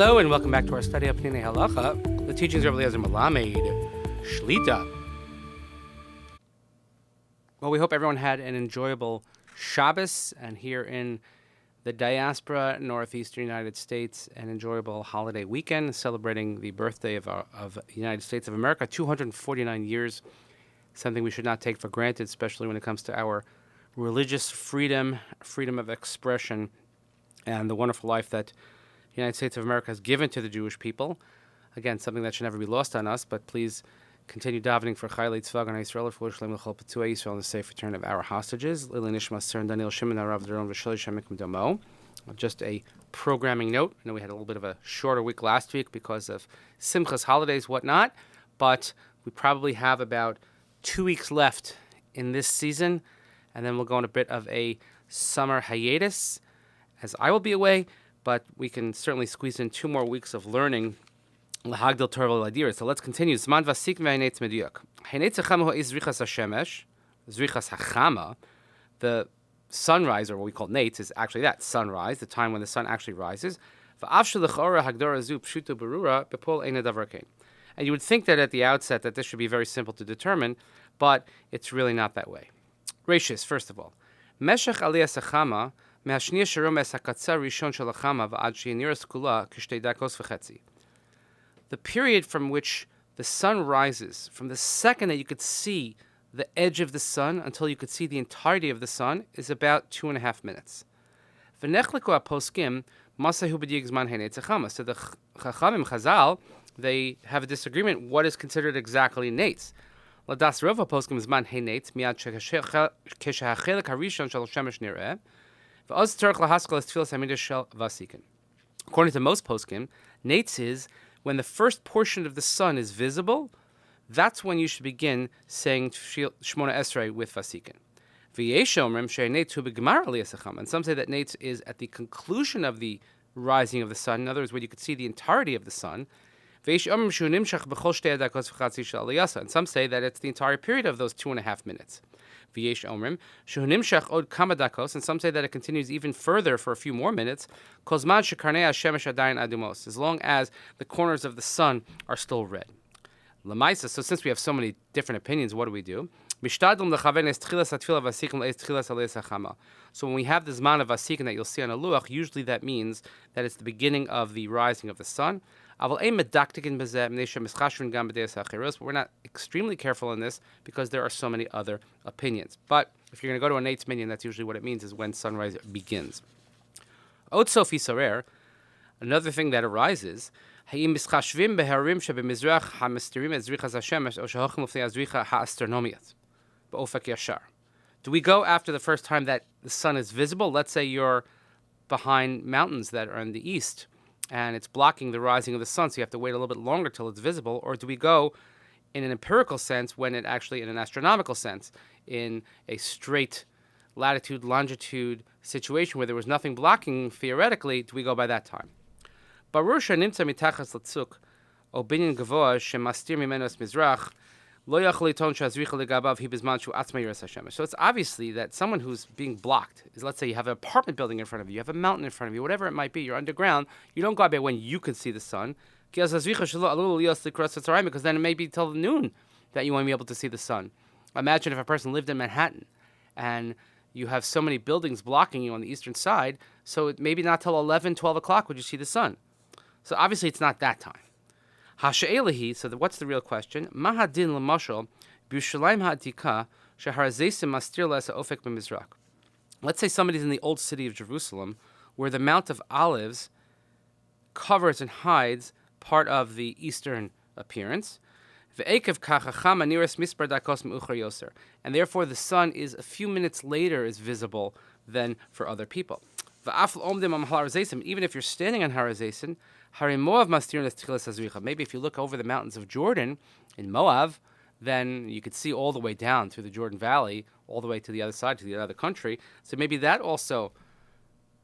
Hello and welcome back to our study of Peninei Halacha, the teachings of Eliezer Melamed, Shlita. Well, we hope everyone had an enjoyable Shabbos, and here in the diaspora, northeastern United States, an enjoyable holiday weekend celebrating the birthday of the United States of America, 249 years, something we should not take for granted, especially when it comes to our religious freedom of expression, and the wonderful life that the United States of America has given to the Jewish people. Again, something that should never be lost on us, but please continue davening for Chaylei Tzvah Gan Yisrael, for Shalom L'chol Petuei Yisrael, and the safe return of our hostages. Lili Nishmat Sir and Daniel Shimon Arav Daron V'Shali Shemikim Damo. Just a programming note. I know we had a little bit of a shorter week last week because of Simchas holidays, whatnot, but we probably have about 2 weeks left in this season, and then we'll go on a bit of a summer hiatus, as I will be away. But we can certainly squeeze in 2 more weeks of learning L'Hagdil Torah L'Adir. So let's continue. Zman Vasikin v'Hainetz Meduyuk. Hainetz Hachama is Zrichas HaShemesh, Zrichas HaChama. The sunrise, or what we call Nates, is actually that, sunrise, the time when the sun actually rises. V'Avshel L'Chora Hagdora Zu Pshuta Berura Bepol Eina Davar Kein. And you would think that at the outset that this should be very simple to determine, but it's really not that way. Rashis, first of all. Meshech Aliyas HaChama the period from which the sun rises, from the second that you could see the edge of the sun until you could see the entirety of the sun, is about 2.5 minutes. So the Chachamim Chazal, they have a disagreement. What is considered exactly nates? Ladas Rova poskim zman henates miad keshachelik harishon shel shemesh nireh. According to most poskim, nates is when the first portion of the sun is visible. That's when you should begin saying Shmona Esrei with Vasikin. And some say that nates is at the conclusion of the rising of the sun. In other words, when you could see the entirety of the sun. And some say that it's the entire period of those 2.5 minutes. V'yesh omrim shehunimshach od kama dakos, and some say that it continues even further for a few more minutes. Kozman shekarnei hashemesh adayin adumos, as long as the corners of the sun are still red. Lamaisa. So since we have so many different opinions, what do we do? Mishtadlum lechaven es tchilas hatfilah vasikin leis tchilas aleis hachama. So when we have the zman of vasikin that you'll see on a luach, usually that means that it's the beginning of the rising of the sun. But we're not extremely careful in this because there are so many other opinions. But if you're going to go to a nate's minyan, that's usually what it means, is when sunrise begins. Another thing that arises, do we go after the first time that the sun is visible? Let's say you're behind mountains that are in the east, and it's blocking the rising of the sun, so you have to wait a little bit longer till it's visible? Or do we go in an empirical sense when it actually, in an astronomical sense, in a straight latitude, longitude situation where there was nothing blocking, theoretically, do we go by that time? Barusha nimtza mitachas latzuk, o binyan gavoa shemastir mimenos mizrach, lo yachol liton shazricha legabav hi bizman shu atzma yiras hashemesh. So it's obviously that someone who's being blocked is, let's say you have an apartment building in front of you, you have a mountain in front of you, whatever it might be, you're underground, you don't go out there when you can see the sun, because then it may be till noon that you won't be able to see the sun. Imagine if a person lived in Manhattan and you have so many buildings blocking you on the eastern side, so it maybe not till 11, 12 o'clock would you see the sun. So obviously it's not that time. Hasha'elahi, so what's the real question? Mahadin l'mashal b'Yushalayim ha'atika sheharazeisim mastir lesa ofek b'mizrak. Let's say somebody's in the old city of Jerusalem, where the Mount of Olives covers and hides part of the eastern appearance. And therefore the sun is a few minutes later is visible than for other people. Even if you're standing on Har HaZeisim, maybe if you look over the mountains of Jordan in Moab, then you could see all the way down through the Jordan Valley, all the way to the other side, to the other country. So maybe that also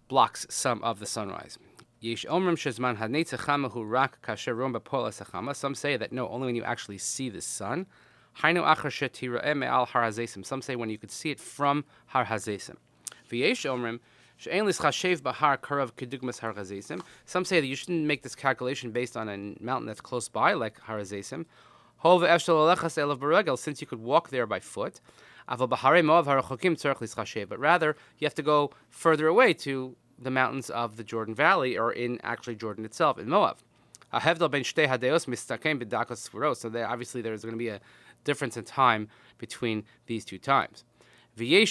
blocks some of the sunrise. Some say that no, only when you actually see the sun. Some say when you could see it from Har HaZeisim. Some say that you shouldn't make this calculation based on a mountain that's close by, like Har HaZeisim. Since you could walk there by foot. But rather, you have to go further away to the mountains of the Jordan Valley, or in actually Jordan itself, in Moab. So obviously there's going to be a difference in time between these two times. And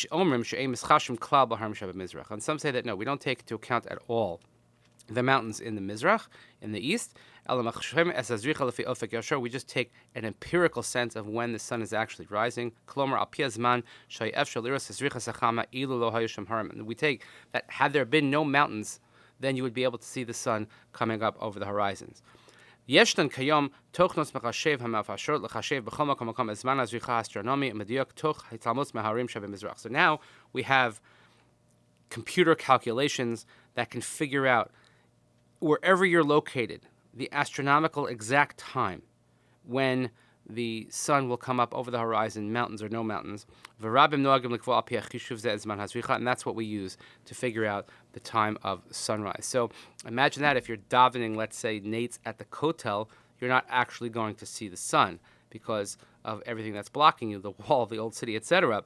some say that no, we don't take into account at all the mountains in the Mizrach, in the east. We just take an empirical sense of when the sun is actually rising. And we take that had there been no mountains, then you would be able to see the sun coming up over the horizons. So now we have computer calculations that can figure out, wherever you're located, the astronomical exact time when the sun will come up over the horizon, mountains or no mountains. And that's what we use to figure out the time of sunrise. So imagine that if you're davening, let's say, Nate's at the Kotel, you're not actually going to see the sun because of everything that's blocking you, the wall, the old city, etc.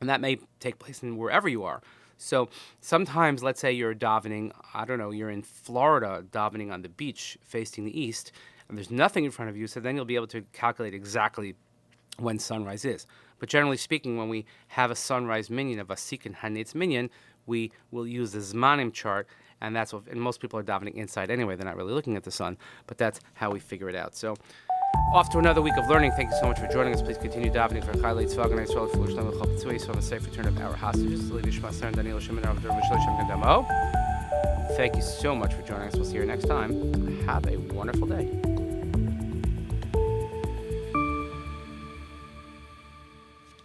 And that may take place in wherever you are. So sometimes, let's say you're davening, I don't know, you're in Florida davening on the beach facing the east, and there's nothing in front of you, so then you'll be able to calculate exactly when sunrise is. But generally speaking, when we have a sunrise minyan, a Vasikin Hanetz minyan, we will use the Zmanim chart, and that's what, and most people are davening inside anyway, they're not really looking at the sun, but that's how we figure it out. So, off to another week of learning. Thank you so much for joining us. Please continue davening for Chayei Tzvah and Yisrael for Shalom Chol Tzvui, so the safe return of our hostages. Nishmat and Daniel Shimon Rav Dervish Shem Gadamo. Thank you so much for joining us. We'll see you next time. Have a wonderful day.